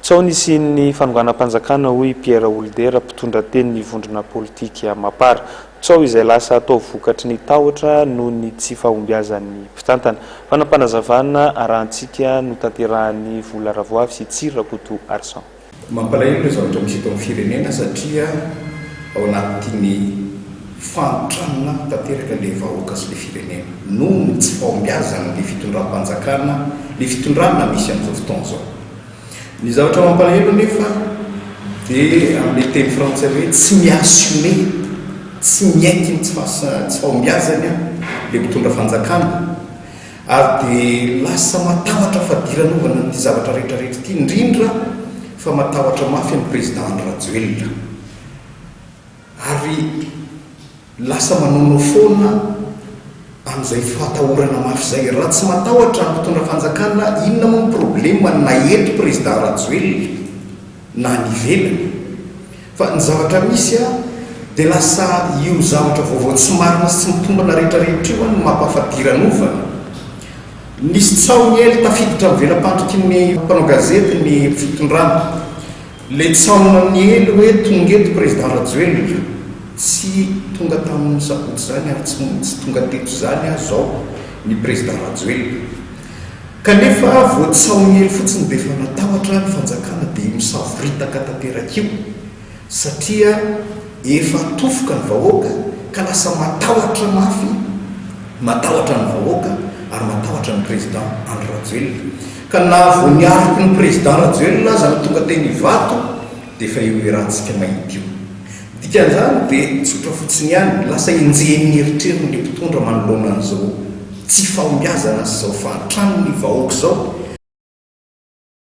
tsao nisy ny fanonganam-panjakana hoe Pierre Oldera mpitondra teny ny vondrona politika mapara tsao izay lasa atao vokatry ny tahotra noho ny tsy fahombiazan'ny mpitantana fanampanazavana arahantsika no tanterahan'ny Vola Ravoavy sy Tsirakoto Arsan. Mampalahelo ireo zavatra misy eto amin'ny firenena satria ao anatin'ny fantranona tanteraka le vahoaka sy le firenena noho ny tsy fahombiazana le fitondram-panjakana le fitondrana misy amin'izao fotoana izao. Ny zavatra mampalahelo nefa dia amin'ny teny frantsay hoe tsy mi-assume, tsy miaiky ny tsy fahombiazana le mitondra fanjakana ary dia lasa matahotra fadiranovana ny zavatra rehetrarehetra ity indrindra fa matahotra mafy ny président Rajoelina ary lasa manonao foana amin'izay fahatahorana mafy izay. Raha tsy matahotra ny mpitondra fanjakana, inona moa ny problema na eto président Rajoelina na ny ivelany, fa ny zavatra misy dia lasa io zavatra vaovao tsy marina sy tsy mitombana rehetrarehetra io no mampahafadiranova. Nisy tsaony ely tafiditra amin'ny velam-pandriky ny mpanao gazety ny fitondrana, le tsaonany ely hoe tonga eto président Rajoelina, tsy tonga tamin'ny sabotsy zany ary tsy tonga teto zany zao ny président Rajoelina, kanefa voatsaony ely fotsiny dia efa natahotra ny fanjakana dia misavoritaka tanteraka io satria efa tofoka ny vahoaka ka lasa matahotra mafy, matahotra ny vahoaka ary matahotra ny président Andry Rajoelina, ka na vo niariko ny président Rajoelina aza ny tonga teny vato dia efa eo iarahantsika mahity io. Dikan'izany dia tsotra fotsiny ihany lasa enjehin'ny eritreriny le mpitondra manoloana an'izao tsy fahombiazana sy izao fantranony vahoaka izao